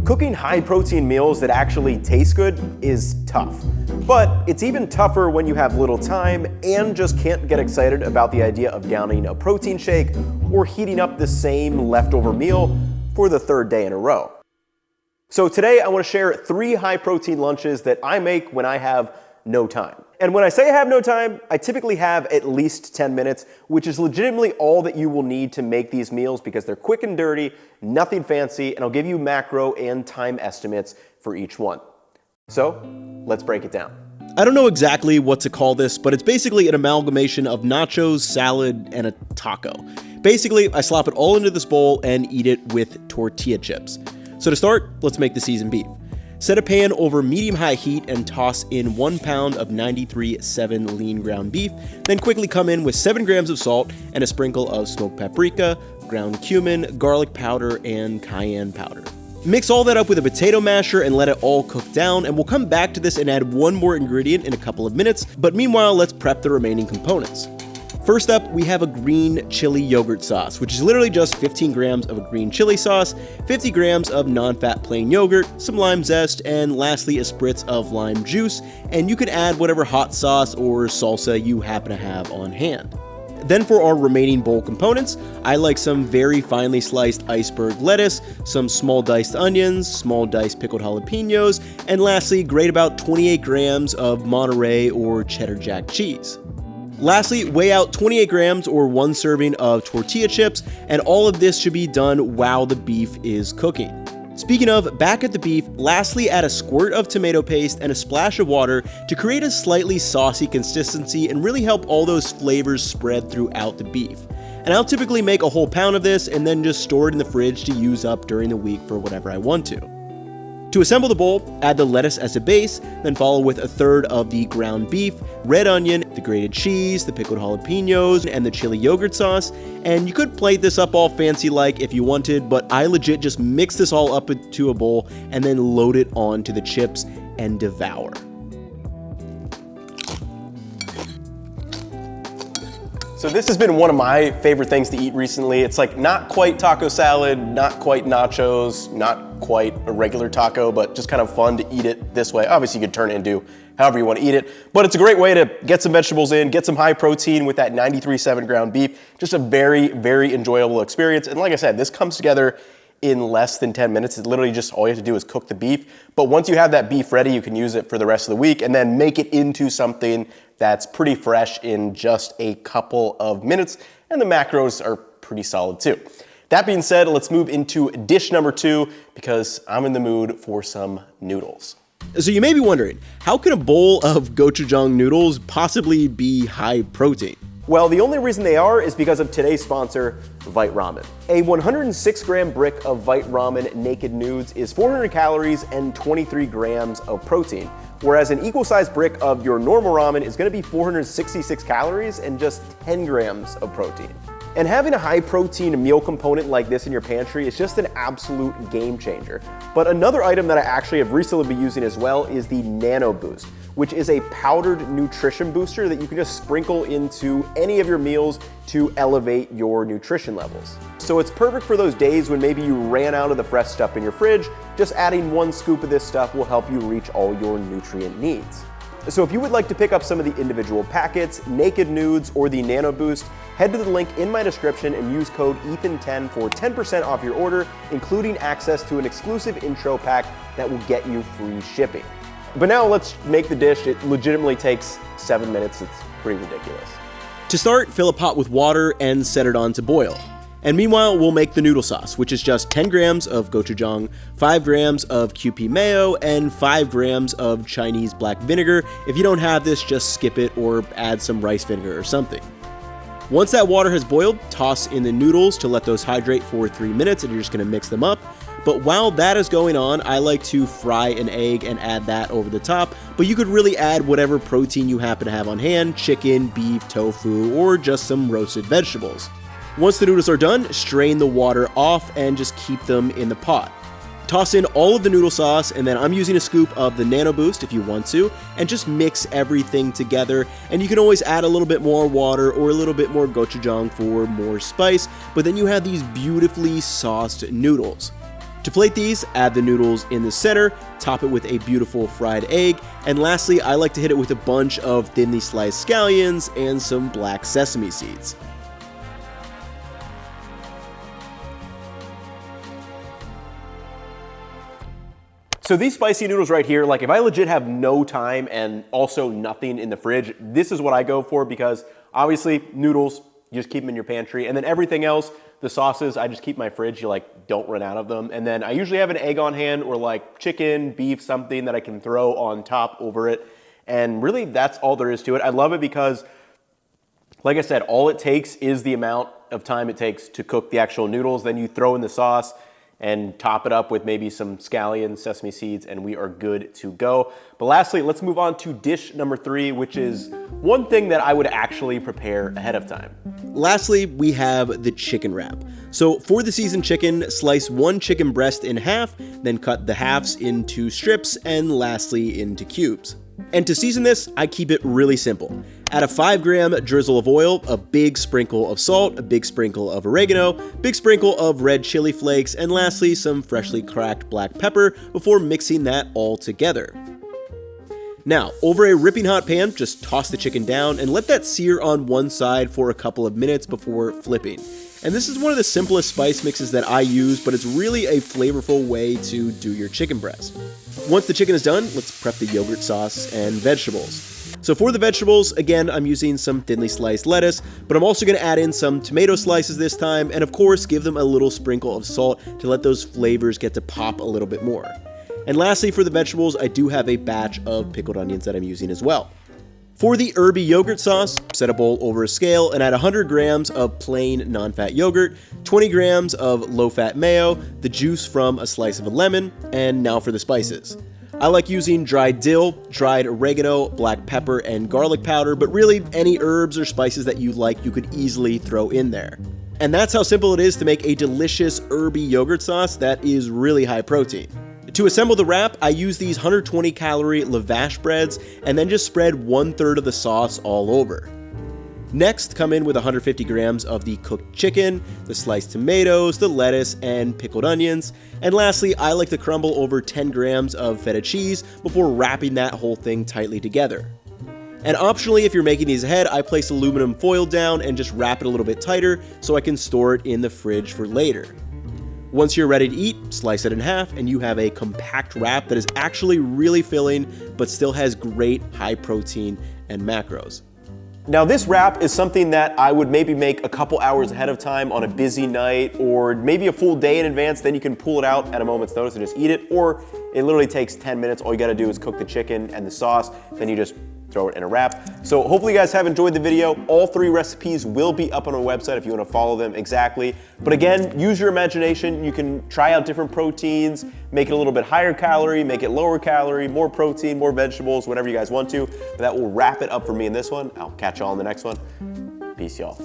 Cooking high-protein meals that actually taste good is tough. But it's even tougher when you have little time and just can't get excited about the idea of downing a protein shake or heating up the same leftover meal for the third day in a row. So today I want to share 3 high-protein lunches that I make when I have no time. And when I say I have no time, I typically have at least 10 minutes, which is legitimately all that you will need to make these meals because they're quick and dirty, nothing fancy, and I'll give you macro and time estimates for each one. So, let's break it down. I don't know exactly what to call this, but it's basically an amalgamation of nachos, salad, and a taco. Basically, I slop it all into this bowl and eat it with tortilla chips. So to start, let's make the seasoned beef. Set a pan over medium-high heat and toss in 1 pound of 93.7 lean ground beef, then quickly come in with 7 grams of salt and a sprinkle of smoked paprika, ground cumin, garlic powder, and cayenne powder. Mix all that up with a potato masher and let it all cook down, and we'll come back to this and add one more ingredient in a couple of minutes, but meanwhile, let's prep the remaining components. First up, we have a green chili yogurt sauce, which is literally just 15 grams of a green chili sauce, 50 grams of non-fat plain yogurt, some lime zest, and lastly a spritz of lime juice, and you can add whatever hot sauce or salsa you happen to have on hand. Then for our remaining bowl components, I like some very finely sliced iceberg lettuce, some small diced onions, small diced pickled jalapenos, and lastly, grate about 28 grams of Monterey or cheddar jack cheese. Lastly, weigh out 28 grams or 1 serving of tortilla chips, and all of this should be done while the beef is cooking. Speaking of, back at the beef, lastly add a squirt of tomato paste and a splash of water to create a slightly saucy consistency and really help all those flavors spread throughout the beef. And I'll typically make a whole pound of this and then just store it in the fridge to use up during the week for whatever I want to. To assemble the bowl, add the lettuce as a base, then follow with a third of the ground beef, red onion, the grated cheese, the pickled jalapenos, and the chili yogurt sauce. And you could plate this up all fancy like if you wanted, but I legit just mix this all up into a bowl and then load it onto the chips and devour. So this has been one of my favorite things to eat recently. It's like not quite taco salad, not quite nachos, not quite a regular taco, but just kind of fun to eat it this way. Obviously you could turn it into however you want to eat it, but it's a great way to get some vegetables in, get some high protein with that 93.7 ground beef. Just a very, very enjoyable experience. And like I said, this comes together in less than 10 minutes. It's literally just all you have to do is cook the beef. But once you have that beef ready, you can use it for the rest of the week and then make it into something that's pretty fresh in just a couple of minutes. And the macros are pretty solid too. That being said, let's move into dish number 2 because I'm in the mood for some noodles. So you may be wondering, how can a bowl of gochujang noodles possibly be high protein? Well, the only reason they are is because of today's sponsor, Vite Ramen. A 106 gram brick of Vite Ramen Naked Nudes is 400 calories and 23 grams of protein, whereas an equal-sized brick of your normal ramen is gonna be 466 calories and just 10 grams of protein. And having a high protein meal component like this in your pantry is just an absolute game changer. But another item that I actually have recently been using as well is the Nano Boost, which is a powdered nutrition booster that you can just sprinkle into any of your meals to elevate your nutrition levels. So it's perfect for those days when maybe you ran out of the fresh stuff in your fridge. Just adding 1 scoop of this stuff will help you reach all your nutrient needs. So if you would like to pick up some of the individual packets, Naked Nudes, or the Nano Boost, head to the link in my description and use code ETHAN10 for 10% off your order, including access to an exclusive intro pack that will get you free shipping. But now let's make the dish. It legitimately takes 7 minutes. It's pretty ridiculous. To start, fill a pot with water and set it on to boil. And meanwhile, we'll make the noodle sauce, which is just 10 grams of gochujang, 5 grams of Kewpie mayo, and 5 grams of Chinese black vinegar. If you don't have this, just skip it or add some rice vinegar or something. Once that water has boiled, toss in the noodles to let those hydrate for 3 minutes, and you're just gonna mix them up. But while that is going on, I like to fry an egg and add that over the top, but you could really add whatever protein you happen to have on hand, chicken, beef, tofu, or just some roasted vegetables. Once the noodles are done, strain the water off and just keep them in the pot. Toss in all of the noodle sauce, and then I'm using a scoop of the Nano Boost if you want to, and just mix everything together. And you can always add a little bit more water or a little bit more gochujang for more spice, but then you have these beautifully sauced noodles. To plate these, add the noodles in the center, top it with a beautiful fried egg, and lastly, I like to hit it with a bunch of thinly sliced scallions and some black sesame seeds. So these spicy noodles right here, like if I legit have no time and also nothing in the fridge, this is what I go for, because obviously noodles, you just keep them in your pantry, and then everything else, the sauces, I just keep in my fridge, you like don't run out of them. And then I usually have an egg on hand or like chicken, beef, something that I can throw on top over it. And really that's all there is to it. I love it because, like I said, all it takes is the amount of time it takes to cook the actual noodles. Then you throw in the sauce and top it up with maybe some scallions, sesame seeds, and we are good to go. But lastly, let's move on to dish number 3, which is one thing that I would actually prepare ahead of time. Lastly, we have the chicken wrap. So for the seasoned chicken, slice one chicken breast in half, then cut the halves into strips, and lastly into cubes. And to season this, I keep it really simple. Add a 5-gram drizzle of oil, a big sprinkle of salt, a big sprinkle of oregano, big sprinkle of red chili flakes, and lastly some freshly cracked black pepper before mixing that all together. Now, over a ripping hot pan, just toss the chicken down and let that sear on one side for a couple of minutes before flipping. And this is one of the simplest spice mixes that I use, but it's really a flavorful way to do your chicken breast. Once the chicken is done, let's prep the yogurt sauce and vegetables. So for the vegetables, again, I'm using some thinly sliced lettuce, but I'm also going to add in some tomato slices this time, and of course, give them a little sprinkle of salt to let those flavors get to pop a little bit more. And lastly, for the vegetables, I do have a batch of pickled onions that I'm using as well. For the herby yogurt sauce, set a bowl over a scale and add 100 grams of plain non-fat yogurt, 20 grams of low-fat mayo, the juice from a slice of a lemon, and now for the spices. I like using dried dill, dried oregano, black pepper, and garlic powder, but really any herbs or spices that you like, you could easily throw in there. And that's how simple it is to make a delicious herby yogurt sauce that is really high protein. To assemble the wrap, I use these 120 calorie lavash breads and then just spread 1/3 of the sauce all over. Next, come in with 150 grams of the cooked chicken, the sliced tomatoes, the lettuce, and pickled onions. And lastly, I like to crumble over 10 grams of feta cheese before wrapping that whole thing tightly together. And optionally, if you're making these ahead, I place aluminum foil down and just wrap it a little bit tighter so I can store it in the fridge for later. Once you're ready to eat, slice it in half and you have a compact wrap that is actually really filling but still has great high protein and macros. Now this wrap is something that I would maybe make a couple hours ahead of time on a busy night, or maybe a full day in advance, then you can pull it out at a moment's notice and just eat it, or it literally takes 10 minutes. All you gotta do is cook the chicken and the sauce, then you just throw it in a wrap. So hopefully you guys have enjoyed the video. All 3 recipes will be up on our website if you wanna follow them exactly. But again, use your imagination. You can try out different proteins, make it a little bit higher calorie, make it lower calorie, more protein, more vegetables, whatever you guys want to. But that will wrap it up for me in this one. I'll catch y'all in the next one. Peace, y'all.